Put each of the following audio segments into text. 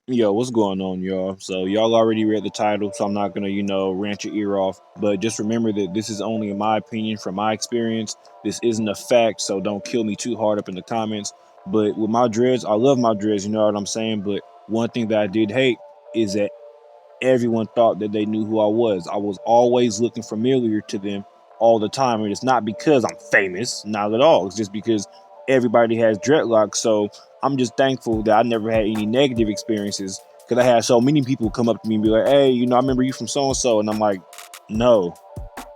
Yo, what's going on, y'all? So, y'all already read the title, so I'm not gonna, rant your ear off. But just remember that this is only in my opinion from my experience. This isn't a fact, so don't kill me too hard up in the comments. But with my dreads, I love my dreads, you know what I'm saying? But one thing that I did hate is that everyone thought that they knew who I was. I was always looking familiar to them all the time. And it's not because I'm famous, not at all. It's just because everybody has dreadlocks. So I'm just thankful that I never had any negative experiences because I had so many people come up to me and be like, hey, I remember you from so and so. And I'm like, no,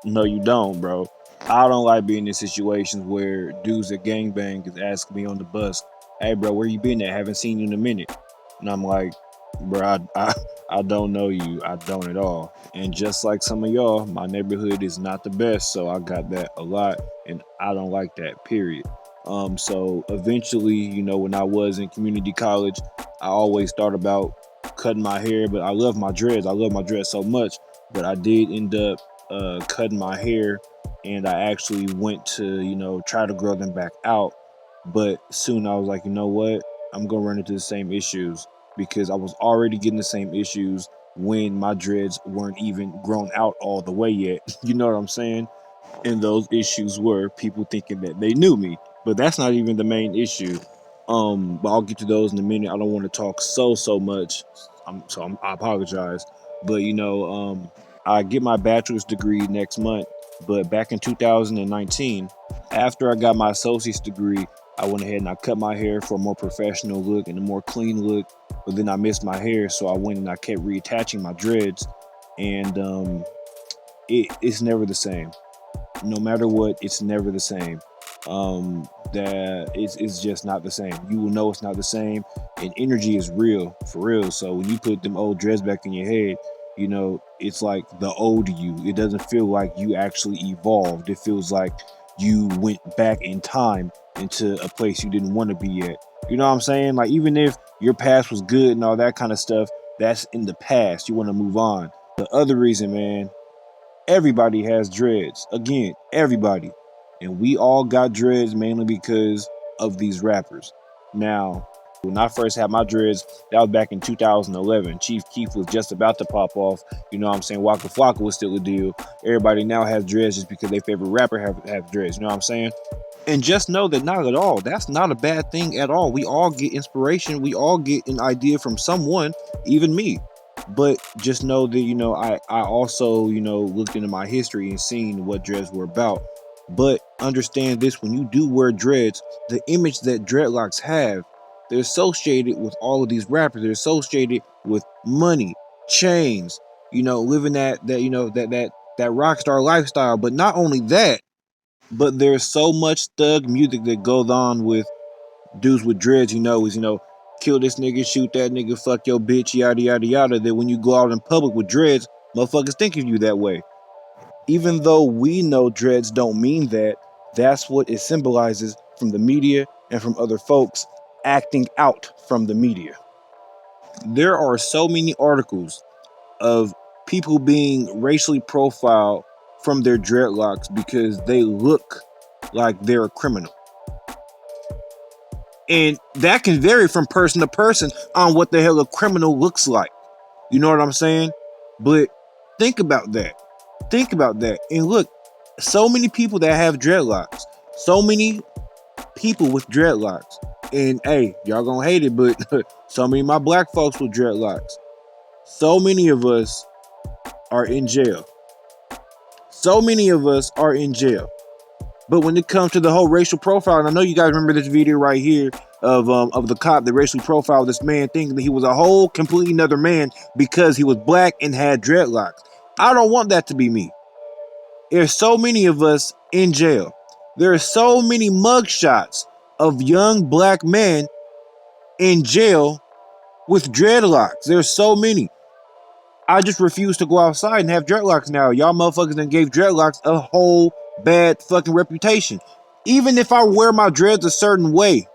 no, you don't, bro. I don't like being in situations where dudes that gangbang is asking me on the bus, hey, bro, where you been at? Haven't seen you in a minute. And I'm like, bro, I don't know you. I don't at all. And just like some of y'all, my neighborhood is not the best. So I got that a lot. And I don't like that, period. So eventually, when I was in community college, I always thought about cutting my hair, but I love my dreads. I love my dreads so much. But I did end up cutting my hair, and I actually went to try to grow them back out. But soon I was like, you know what? I'm gonna run into the same issues because I was already getting the same issues when my dreads weren't even grown out all the way yet. You know what I'm saying? And those issues were people thinking that they knew me, but that's not even the main issue. But I'll get to those in a minute. I don't want to talk so much. I apologize. But I get my bachelor's degree next month. But back in 2019, after I got my associate's degree, I went ahead and I cut my hair for a more professional look and a more clean look. But then I missed my hair, so I went and I kept reattaching my dreads, and it's never the same. No matter what, it's never the same. That it's just not the same. You will know it's not the same, and energy is real for real. So when you put them old dreads back in your head, it's like the old you. It doesn't feel like you actually evolved. It feels like you went back in time into a place you didn't want to be at. You know what I'm saying? Like, even if your past was good and all that kind of stuff, that's in the past. You want to move on. The other reason, man, everybody has dreads. Again, everybody. And we all got dreads mainly because of these rappers. Now, when I first had my dreads, that was back in 2011. Chief Keef was just about to pop off. You know what I'm saying? Waka Flocka was still a deal. Everybody now has dreads just because their favorite rapper have dreads. You know what I'm saying? And just know that not at all. That's not a bad thing at all. We all get inspiration. We all get an idea from someone, even me. But just know that, I also, looked into my history and seen what dreads were about. But understand this, when you do wear dreads, the image that dreadlocks have, they're associated with all of these rappers. They're associated with money, chains, living that rock star lifestyle. But not only that, but there's so much thug music that goes on with dudes with dreads, kill this nigga, shoot that nigga, fuck your bitch, yada yada yada, that when you go out in public with dreads, motherfuckers think of you that way. Even though we know dreads don't mean that, that's what it symbolizes from the media and from other folks acting out from the media. There are so many articles of people being racially profiled from their dreadlocks because they look like they're a criminal. And that can vary from person to person on what the hell a criminal looks like. You know what I'm saying? But think about that. Think about that. And look, so many people that have dreadlocks, so many people with dreadlocks. And hey, y'all gonna hate it, but so many of my black folks with dreadlocks. So many of us are in jail. So many of us are in jail. But when it comes to the whole racial profile, and I know you guys remember this video right here of the cop that racially profiled this man, thinking that he was a whole completely another man because he was black and had dreadlocks. I don't want that to be me. There's so many of us in jail. There are so many mugshots of young black men in jail with dreadlocks. There's so many. I just refuse to go outside and have dreadlocks now. Y'all motherfuckers done gave dreadlocks a whole bad fucking reputation. Even if I wear my dreads a certain way,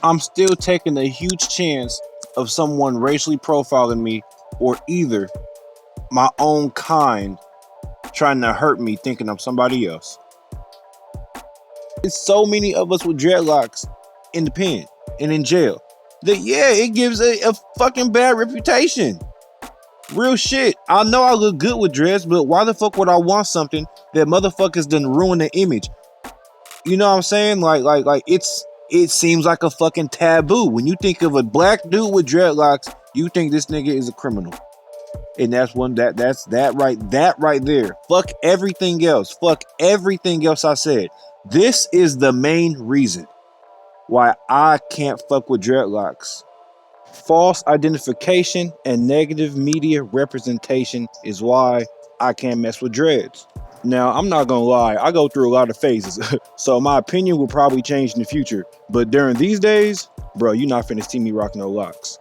I'm still taking a huge chance of someone racially profiling me, or either my own kind trying to hurt me thinking I'm somebody else. There's so many of us with dreadlocks in the pen and in jail. Yeah, it gives a fucking bad reputation. Real shit. I know I look good with dreads, but why the fuck would I want something that motherfuckers done ruin the image? You know what I'm saying? Like it seems like a fucking taboo. When you think of a black dude with dreadlocks, you think this nigga is a criminal. And that's right there. Fuck everything else. Fuck everything else I said. This is the main reason why I can't fuck with dreadlocks. False identification and negative media representation is why I can't mess with dreads. Now, I'm not gonna lie, I go through a lot of phases, so my opinion will probably change in the future. But during these days, bro, you're not finna see me rock no locks.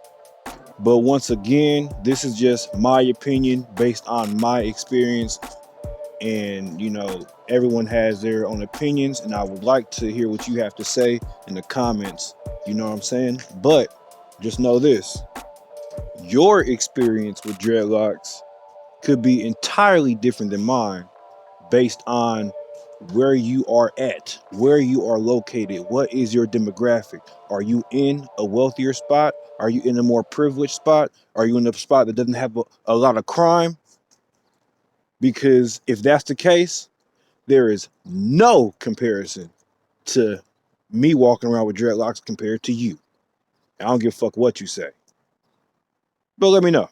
But once again, this is just my opinion based on my experience. And, everyone has their own opinions, and I would like to hear what you have to say in the comments. You know what I'm saying? But just know this, your experience with dreadlocks could be entirely different than mine based on where you are at, where you are located, what is your demographic. Are you in a wealthier spot? Are you in a more privileged spot? Are you in a spot that doesn't have a lot of crime? Because if that's the case, there is no comparison to me walking around with dreadlocks compared to you. I don't give a fuck what you say. But let me know.